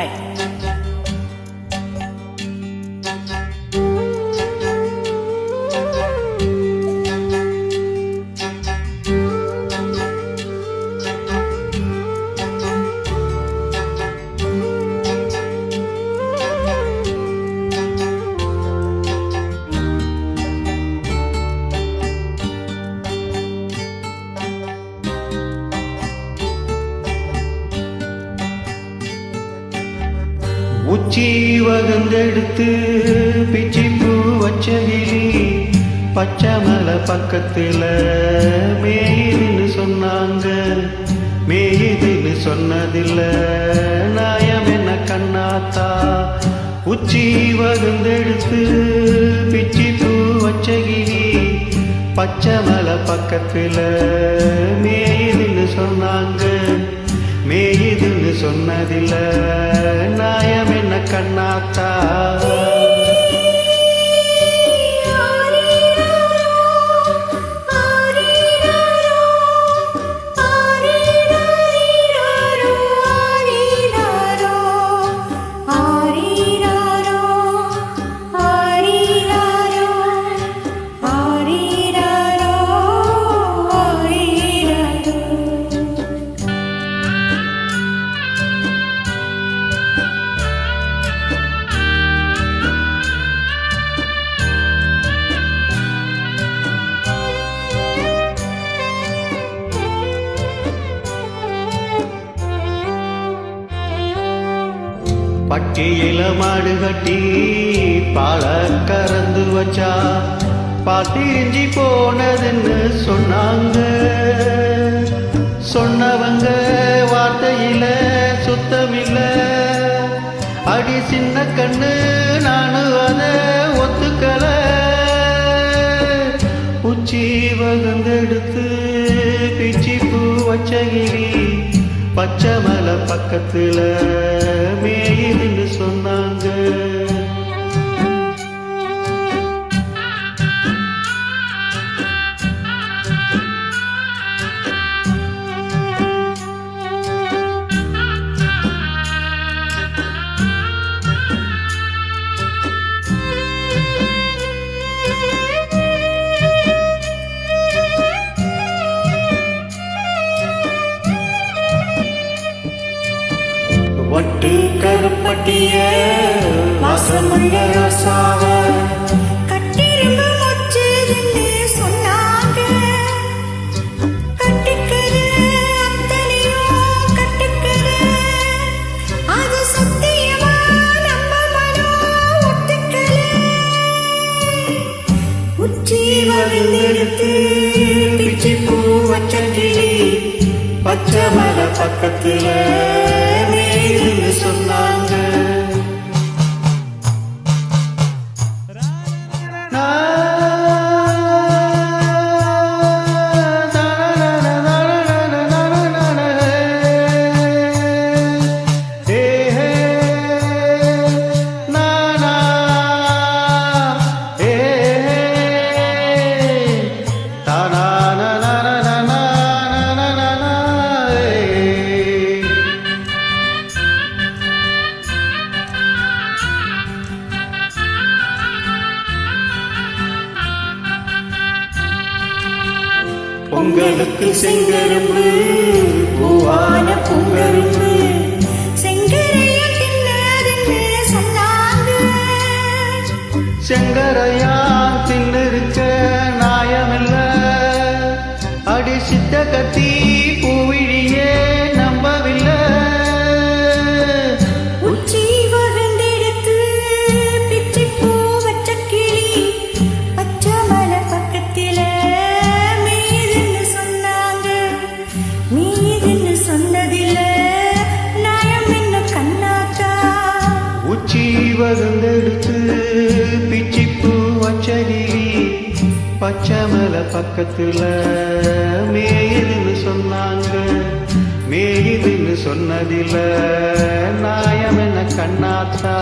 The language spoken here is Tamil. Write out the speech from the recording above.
பாய். உச்சி வகுந்தெடுத்து பிச்சி பூ வச்சகிளி பச்சை மலை பக்கத்துல மேயுதுன்னு சொன்னாங்க. மேயுதுன்னு சொன்னதில்ல நாயம் என்ன கண்ணாத்தா. உச்சி வகுந்தெடுத்து பிச்சி பூ வச்சகிளி பச்சை மலை பக்கத்துல மேயுதுன்னு சொன்னாங்க. மேயுதுன்னு சொன்னதில்ல நாயம் என்ன கண்ணாத்தா. பட்டியில மாடு கட்டி பால கறந்து வச்சா பாத்திரிஞ்சி போனதுன்னு சொன்னாங்க. சொன்னவங்க வார்த்தையில சுத்தமில்ல. அடி சின்ன கண்ணு நானு அத ஒத்துக்கல. உச்சி வகுந்தெடுத்து பிச்சி பூ வச்சகிளி பச்சை மலை பக்கத்துல மேயுதுன்னு சொன்னாங்க. வட்டு கருப்பட்டிய வாசமுள்ள ரோசாவ கட்டிரும்பு மொச்சுதுன்னு சொன்னாங்க. கட்டுக்கரு அத்தனையும் கட்டுக்கரு அது சத்தியமா நம்ம மனம் ஒத்துக்கல. உச்சி வகுந்தெடுத்து பிச்சி பூ வச்ச கிளி பச்சை மலை பக்கத்துல சொன்னாங்க. பொங்கலுக்கு செங்கரும்பு பூவான பொங்கரும்பு செங்கரையா தின்னதுன்னு சொன்னாங்க. செங்கரையா தின்னிருக்க நாயமில்ல. அடி சித்த கத்தி பூவிழியே நம்பவில்லை. உச்சி வகுந்தெடுத்து பிச்சி பூ வச்ச கிளி பச்சை மலை பக்கத்தில மேயுதுன்னு சொன்னாங்க. மேயுதுன்னு சொன்னதில்ல நாயம் என்ன கண்ணாத்தா. உச்சி வகுந்தெடுத்து பிச்சி பூ வச்சகிளி பச்சை மலை பக்கத்துல மேயுதுன்னு சொன்னாங்க. மேயுதுன்னு சொன்னதில்ல நாயம் என்ன கண்ணாத்தா.